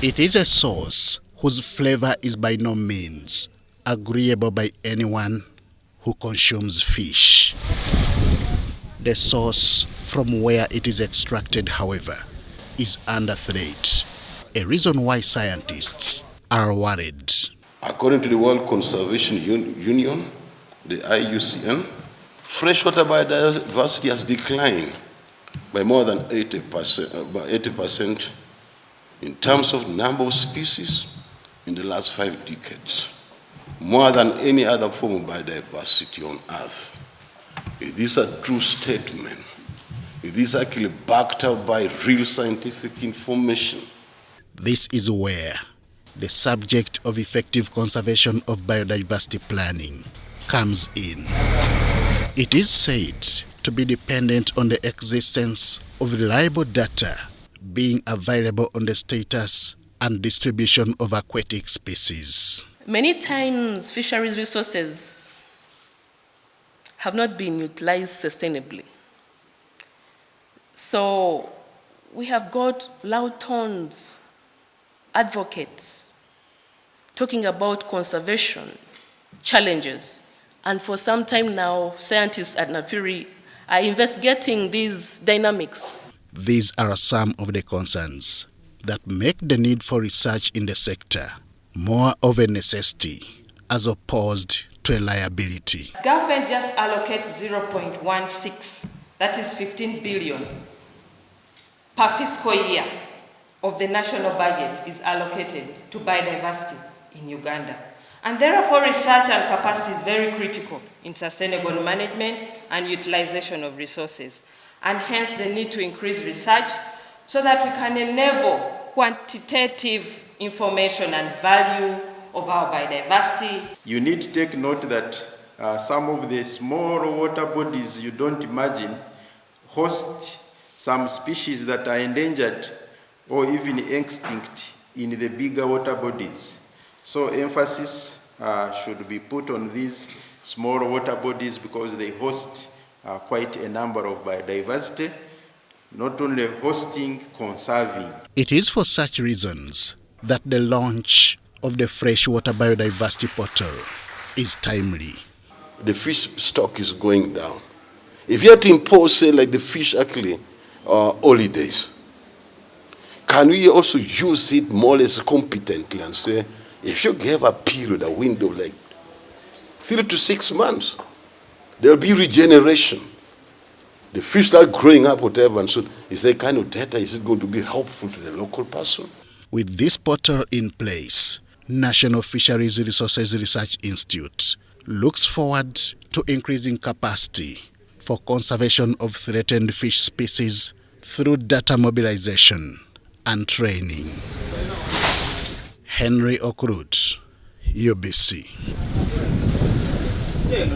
It is a sauce whose flavor is by no means agreeable by anyone who consumes fish. The source from where it is extracted, however, is under threat, a reason why scientists are worried. According to the World Conservation Union, the IUCN, freshwater biodiversity has declined by more than 80% in terms of number of species in the last 5 decades, more than any other form of biodiversity on Earth. Is this a true statement? Is this actually backed up by real scientific information? This is where the subject of effective conservation of biodiversity planning comes in. It is said to be dependent on the existence of reliable data being available on the status and distribution of aquatic species. Many times fisheries resources have not been utilized sustainably. So we have got loud tones, advocates, talking about conservation challenges. And for some time now, scientists at NAFIRI are investigating these dynamics. These are some of the concerns that make the need for research in the sector more of a necessity as opposed to a liability. Government just allocates 0.16, that is 15 billion per fiscal year of the national budget is allocated to biodiversity in Uganda. And therefore research and capacity is very critical in sustainable management and utilization of resources. And hence the need to increase research so that we can enable quantitative information and value of our biodiversity. You need to take note that some of the small water bodies you don't imagine host some species that are endangered or even extinct in the bigger water bodies. So emphasis should be put on these small water bodies because they host quite a number of biodiversity, not only hosting, conserving. It is for such reasons that the launch of the freshwater biodiversity portal is timely. The fish stock is going down. If you had to impose, say, like the fish actually holidays, can we also use it more or less competently and say, if you give a period, a window like 3 to 6 months, there'll be regeneration. The fish start growing up, whatever, and so is that kind of data, is it going to be helpful to the local person? With this portal in place, National Fisheries Resources Research Institute looks forward to increasing capacity for conservation of threatened fish species through data mobilization and training. Henry Okrut, UBC.